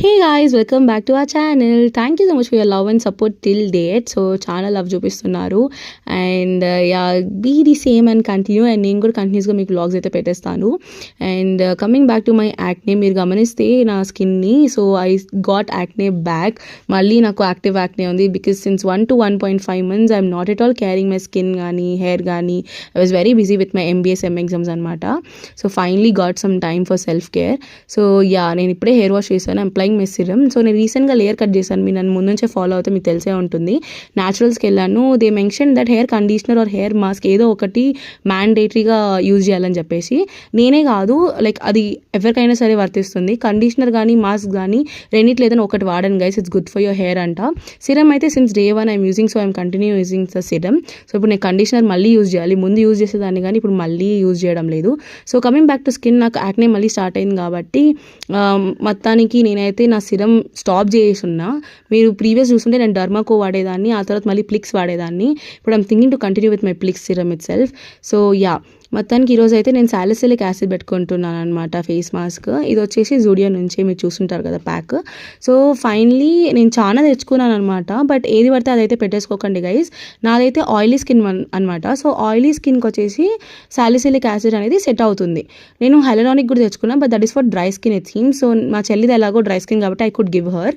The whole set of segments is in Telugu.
Hey guys, welcome back to our channel. Thank you so much for your love and support till date. So చాలా లవ్ చూపిస్తున్నారు and yeah be the same and continue and నేను కూడా కంటిన్యూస్గా మీకు వ్లాగ్స్ అయితే పెట్టేస్తాను. And coming back to my acne, మీరు గమనిస్తే నా స్కిన్ని, so I got acne back. మళ్ళీ నాకు యాక్టివ్ యాక్నే ఉంది because since 1 to 1.5 months I'm not at all caring my skin కానీ హెయిర్ కానీ. I was very busy with my MBA sem exams అనమాట. So finally got some time for self care. So yeah నేను ఇప్పుడే హెయిర్ వాష్ చేశాను. Applying my serum. సో నేను రీసెంట్గా లేయర్ కట్ చేశాను. మీరు నన్ను ముందు నుంచే ఫాలో అవుతే మీకు తెలిసే ఉంటుంది. న్యాచురల్స్కి వెళ్ళాను. They mention that hair conditioner or hair mask ఏదో ఒకటి మ్యాండేటరీగా యూజ్ చేయాలని చెప్పేసి. నేనే కాదు, లైక్ అది ఎవరికైనా సరే వర్తిస్తుంది. కండిషనర్ కానీ మాస్క్ కానీ రెండిట్లో ఏదైనా ఒకటి వాడండి guys, it's good for your hair అంట. సిరమ్ అయితే since day 1 I'm using, so I'm continue using the serum. So ఇప్పుడు నేను కండిషనర్ మళ్ళీ యూజ్ చేయాలి. ముందు యూజ్ చేసేదాన్ని కానీ ఇప్పుడు మళ్ళీ యూజ్ చేయడం లేదు. So coming back to skin, నాకు యాక్నే మళ్ళీ స్టార్ట్ అయింది కాబట్టి మొత్తానికి నేనైతే నా సిరమ్ స్టాప్ చేసి ఉన్నా. మీరు ప్రీవియస్ చూస్తుంటే నేను డర్మాకో వాడేదాన్ని, ఆ తర్వాత మళ్ళీ ప్లిక్స్ వాడేదాన్ని. ఇప్పుడు I'm thinking to continue with my Plix serum itself. So yeah మొత్తానికి ఈరోజు అయితే నేను సాలిసిలిక్ యాసిడ్ పెట్టుకుంటున్నాను అనమాట ఫేస్ మాస్క్. ఇది వచ్చేసి జూడియో నుంచి, మీరు చూస్తుంటారు కదా ప్యాక్. సో ఫైనలీ నేను చాలా తెచ్చుకున్నాను అనమాట. బట్ ఏది పడితే అదైతే పెట్టేసుకోకండి గైస్. నాదైతే ఆయిలీ స్కిన్ అనమాట. సో ఆయిలీ స్కిన్కి వచ్చేసి సాలిసిలిక్ యాసిడ్ అనేది సెట్ అవుతుంది. నేను హైలరానిక్ కూడా తెచ్చుకున్నాను, but that is for dry skin it seem. So మా చెల్లిది ఎలాగో డ్రై స్కిన్ కాబట్టి I could give her.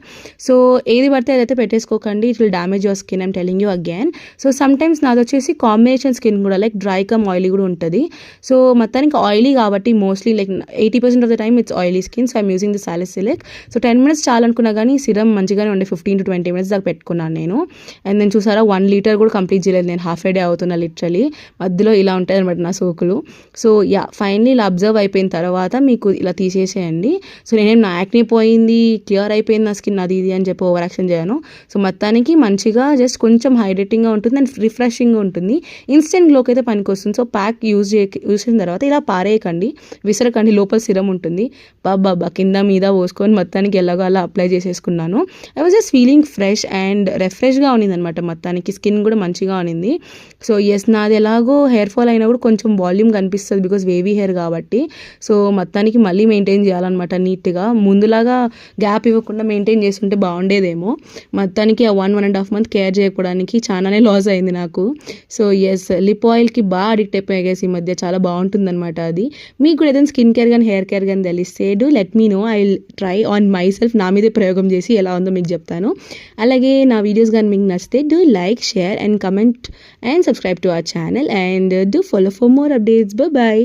So ఏది పడితే అదైతే పెట్టేసుకోకండి. It will damage your skin, I'm telling you again. So sometimes నాది వచ్చేసి కాంబినేషన్ స్కిన్ కూడా, లైక్ డ్రై కమ్ ఆయిలీ కూడా ఉంటుంది. సో మొత్తానికి ఆయిలీ కాబట్టి mostly like 80% of the time it's oily skin. So I'm using the salicylic. So 10 minutes చాలనుకున్నా కానీ సిరమ్ మంచిగానే ఉండే 15 to 20 minutes దాకా పెట్టుకున్నాను నేను. అండ్ నేను చూసారా 1 liter కూడా కంప్లీట్ చేయలేదు నేను, హాఫ్ ఏ డే అవుతున్నా లిటరలీ. మధ్యలో ఇలా ఉంటాయి అనమాట నా సోకులు. సో యా ఫైనలీ ఇలా అబ్జర్వ్ అయిపోయిన తర్వాత మీకు ఇలా తీసేసేయండి. సో నేనేం నా యాక్నే పోయింది, క్లియర్ అయిపోయింది నా స్కిన్ అది ఇది అని చెప్పి ఓవర్ యాక్షన్ చేయను. సో మొత్తానికి మంచిగా జస్ట్ కొంచెం హైడ్రేటింగ్గా ఉంటుంది అండ్ రిఫ్రెషింగ్గా ఉంటుంది. ఇన్స్టెంట్ గ్లోకి అయితే పనికి వస్తుంది. సో ప్యాక్ యూజ్ చేసిన తర్వాత ఇలా పారేయకండి, విసరకండి. లోపల సిరమ్ ఉంటుంది, బాబా కింద మీద పోసుకొని మొత్తానికి ఎలాగో అలా అప్లై చేసేసుకున్నాను. I was just feeling fresh and రిఫ్రెష్గా ఉన్నింది అనమాట. మొత్తానికి స్కిన్ కూడా మంచిగా ఉన్నింది. సో ఎస్, నాది ఎలాగో హెయిర్ ఫాల్ అయినా కూడా కొంచెం వాల్యూమ్ కనిపిస్తుంది బికాజ్ వేవీ హెయిర్ కాబట్టి. సో మొత్తానికి మళ్ళీ మెయింటైన్ చేయాలన్నమాట నీట్గా. ముందులాగా గ్యాప్ ఇవ్వకుండా మెయింటైన్ చేస్తుంటే బాగుండేదేమో. మొత్తానికి ఆ 1.5 month కేర్ చేయకపోవడానికి చాలానే లాస్ అయింది నాకు. సో ఎస్, లిప్ ఆయిల్కి బాగా అడిక్ట్ అయిపోయాయి గైస్ ఈ మధ్య. చాలా బాగుంటుందన్నమాట అది. మీకు కూడా ఏదైనా స్కిన్ కేర్ కానీ హెయిర్ కేర్ కానీ తెలిస్తే do let me know. I will try on myself. నా మీదే ప్రయోగం చేసి ఎలా ఉందో మీకు చెప్తాను. అలాగే నా వీడియోస్ కానీ మీకు నచ్చితే do like, share and comment and subscribe to our channel and do follow for more updates. Bye.